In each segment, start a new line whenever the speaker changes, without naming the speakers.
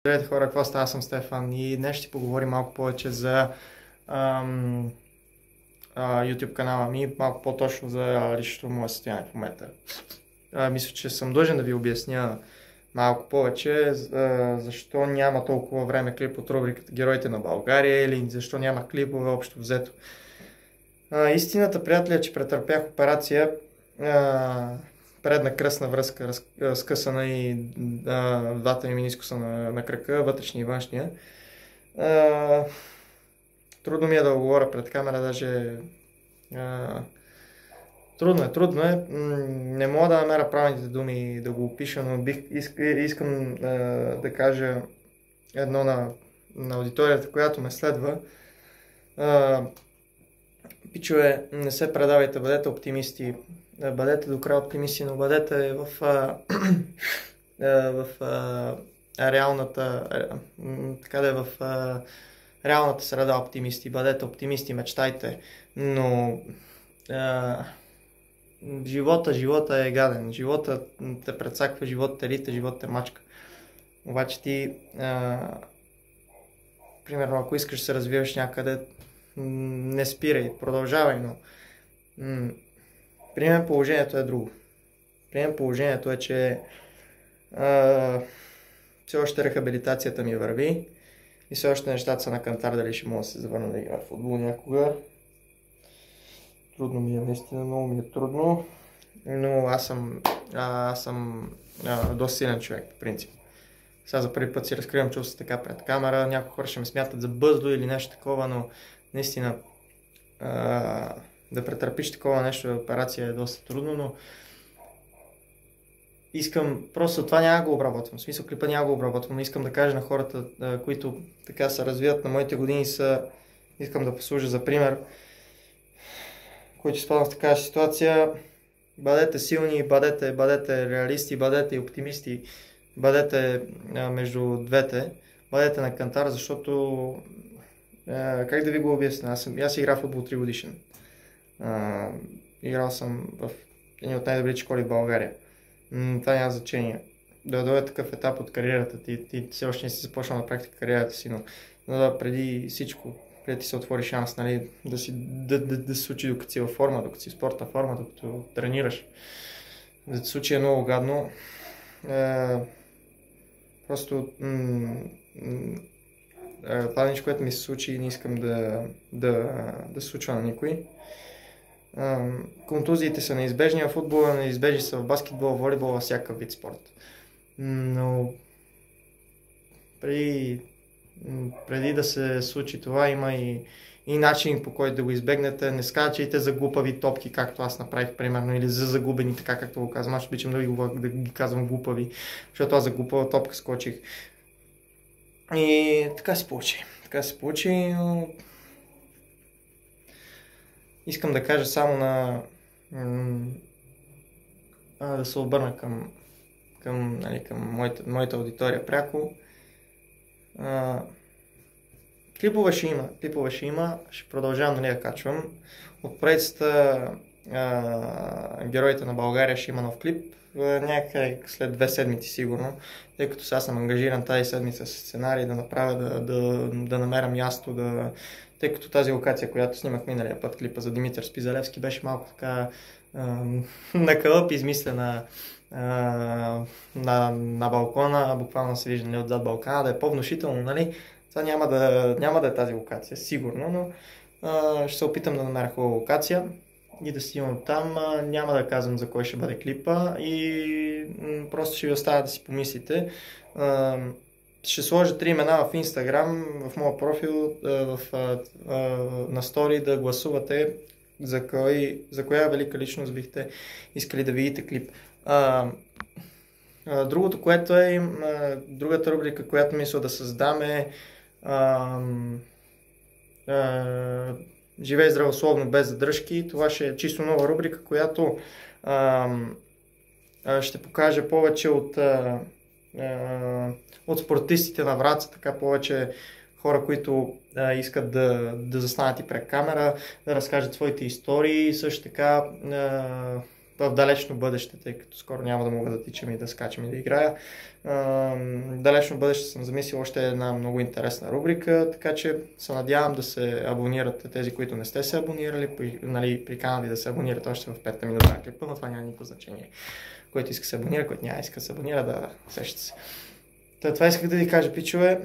Здравейте хора, какво става? Аз съм Стефан и днес ще поговорим малко повече за YouTube канала ми, малко по-точно за личното мое състояние в момента. Мисля, че съм длъжен да ви обясня малко повече защо няма толкова време клип от рубриката Героите на България или защо няма клипове общо взето. Истината, приятели, е, че претърпях операция, предна кръстна връзка, скъсана и двата ми менискуса на крака, вътрешния и външния. Трудно ми е да го говоря пред камера, даже трудно е. Не мога да намеря правилните думи да го опиша, но искам да кажа едно на аудиторията, която ме следва. Пичове, не се предавайте, бъдете оптимисти, бъдете до края оптимисти, но бъдете в реалната среда оптимисти, бъдете оптимисти, мечтайте, но живота е гаден, живота те прецаква, живота те рита, живота те мачка. Обаче ти, примерно, ако искаш да се развиваш някъде, не спирай, продължавай, но при мен положението е друго. При мен положението е, че все още рехабилитацията ми върви и все още нещата са на кантар, дали ще мога да се завърна да игра в футбол някога. Трудно ми е, наистина, много ми е трудно, но аз съм доста силен човек, по принцип. Сега за първи път си разкривам чувства така пред камера, някои хора ще ме смятат за бъздо или нещо такова, но наистина да претърпиш такова нещо, операция е доста трудно, но искам, просто това няма го обработвам, в смисъл клипа няма го обработвам, но искам да кажа на хората, които така се развиват на моите години, искам да послужа за пример, които изпадам в такава ситуация. Бъдете силни, бъдете реалисти, бъдете оптимисти, бъдете между двете, бъдете на кантар, защото как да ви го обясня, аз играя в футбол 3 годишен. Играл съм в едни от най-добрите школи в България. Това няма значение. Да дойде такъв етап от кариерата ти все още не си започнал на практика кариерата си, но преди всичко, преди ти се отвори шанс, нали, да се случи докато си във форма, докато си в спортна форма, докато тренираш. Да се случи е много гадно. Просто това нещо, което ми се случи, не искам да се случва на никой. Контузиите са неизбежни, в футбола неизбежни са в баскетбол, волейбол, във всякакъв вид спорт. Но преди да се случи това, има и начин, по който да го избегнете. Не скачайте за глупави топки, както аз направих примерно, или за загубени, така както го казвам. Аз обичам да ги казвам глупави, защото аз за глупава топка скочих. И така се получи, но искам да кажа само да се обърна към моята аудитория пряко. Клипове ще има, ще продължавам да качвам. От поредицата Героите на България ще има нов клип, някъде след 2 седмици сигурно, тъй като сега съм ангажиран тази седмица с сценарий да направя, да намеря място, тъй като тази локация, която снимах миналия път, клипа за Димитър Спизалевски, беше малко така на кълъп измислена на балкона, буквално се вижда отзад балкона, да е по-внушително, нали? Това няма да е тази локация, сигурно, но ще се опитам да намеря хубава локация и да снимам там. Няма да казвам за кой ще бъде клипа и просто ще ви оставя да си помислите. Ще сложа 3 имена в Instagram, в моя профил, на стори да гласувате за коя велика личност бихте искали да видите клип. Другото, което е другата рубрика, която мисля да създам е Живей здравословно без задръжки. Това ще е чисто нова рубрика, която ще покаже повече от спортистите на Враца, така повече хора, които искат да застанат и пред камера, да разкажат своите истории. Също така в далечно бъдеще, тъй като скоро няма да мога да тичам и да скачам и да играя. В далечно бъдеще съм замислил още една много интересна рубрика, така че се надявам да се абонирате тези, които не сте се абонирали, нали, приканвам ви да се абонирате още в 5-та минута на клипа, но това няма никакво значение. Който иска да се абонира, който няма иска да се абонира, да сещате се. Това исках да ви кажа, пичове.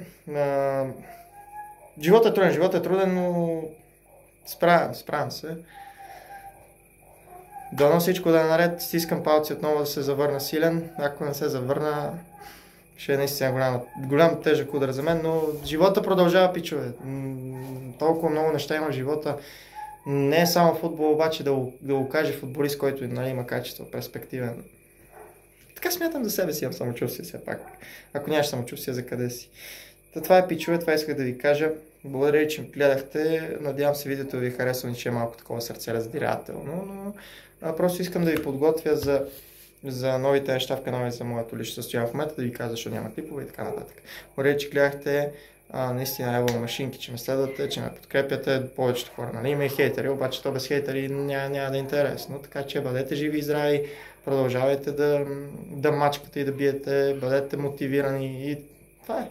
Животът е труден, но справям се. Дано всичко да е наред, стискам палци отново да се завърна силен. Ако не се завърна, ще е наистина голям тежък удар за мен, но живота продължава, пичове. Толкова много неща има в живота. Не е само футбол, обаче да го каже футболист, който, нали, има качество, перспективен. Така смятам за себе си, имам самочувствие все пак. Ако нямаш самочувствие, за къде си? Това е, пичове, това исках да ви кажа. Благодаря, че ме гледахте. Надявам се видеото ви харесва, че е малко такова сърце раздирателно, но просто искам да ви подготвя за новите неща в канала и за моето лично състояние в момента, да ви кажа защо няма клипове и така нататък. Благодаря, че гледахте. Наистина ево машинки, че ме следвате, че ме подкрепяте, повечето хора. Нали? Има и хейтери, обаче то без хейтери няма да е интересно. Така че бъдете живи и здрави, продължавайте да мачкате и да биете, бъдете мотивирани и това е.